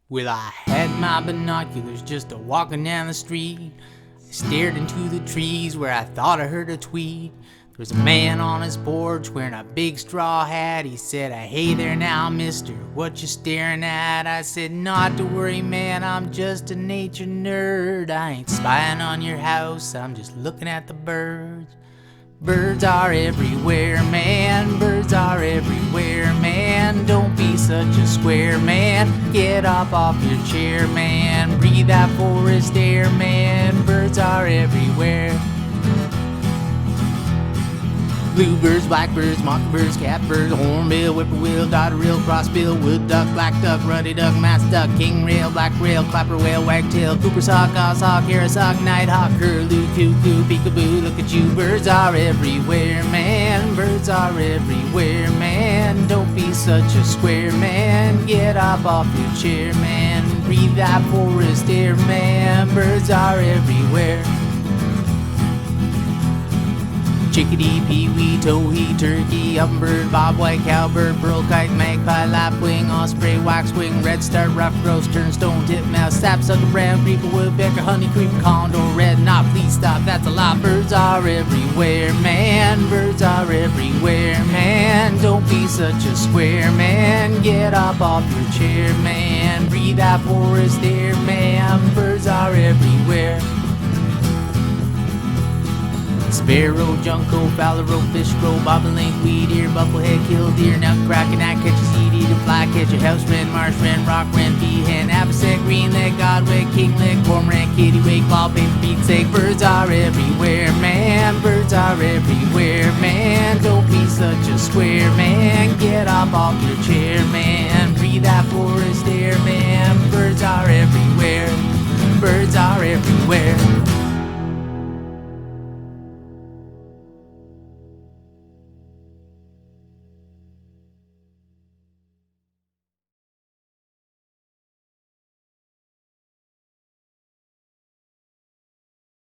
Well, I had my binoculars just a-walking down the street. I stared into the trees where I thought I heard a tweet. There was a man on his porch wearing a big straw hat. He said, "Hey there now, mister, what you staring at?" I said, "Not to worry, man, I'm just a nature nerd. I ain't spying on your house, I'm just looking at the birds." Birds are everywhere, man, birds are everywhere, man. Don't be such a square, man. Get up off your chair, man. Breathe that forest air, man. Birds are everywhere. Bluebirds, blackbirds, mockingbirds, catbirds, hornbill, whippoorwill, dotterel, crossbill, wood duck, black duck, ruddy duck, masked duck, king rail, black rail, clapper whale, wagtail, cooper's hawk, goshawk, harris hawk, nighthawk, curlew, cuckoo, peekaboo. Look at you, birds are everywhere, man. Birds are everywhere, man. Don't be such a square, man. Get up off your chair, man. Breathe that forest air, man. Birds are everywhere. Chickadee, peewee, towhee, turkey, ovenbird, bobwhite, cowbird, pearl kite, magpie, lapwing, osprey, waxwing, redstart, rough grouse, turnstone, titmouse, sapsucker, brown creeper, woodpecker, honey creeper, condor, red knot. Please stop, that's a lot. Birds are everywhere, man. Birds are everywhere, man. Don't be such a square, man. Get up off your chair, man. Breathe that forest air, man. Birds are everywhere. Sparrow, junco, phalarope, fish crow, bobolink, weed ear, bufflehead, killdeer, nutcracker, gnat catcher, seed eater, flycatcher, house wren, marsh wren, rock wren, peahen, avocet, greenleg, godwit, kingleg, cormorant, kittiwake, clawpaper, beatsake. Birds are everywhere, man. Birds are everywhere, man. Don't be such a square, man. Get up off your chair, man. Breathe that forest air, man.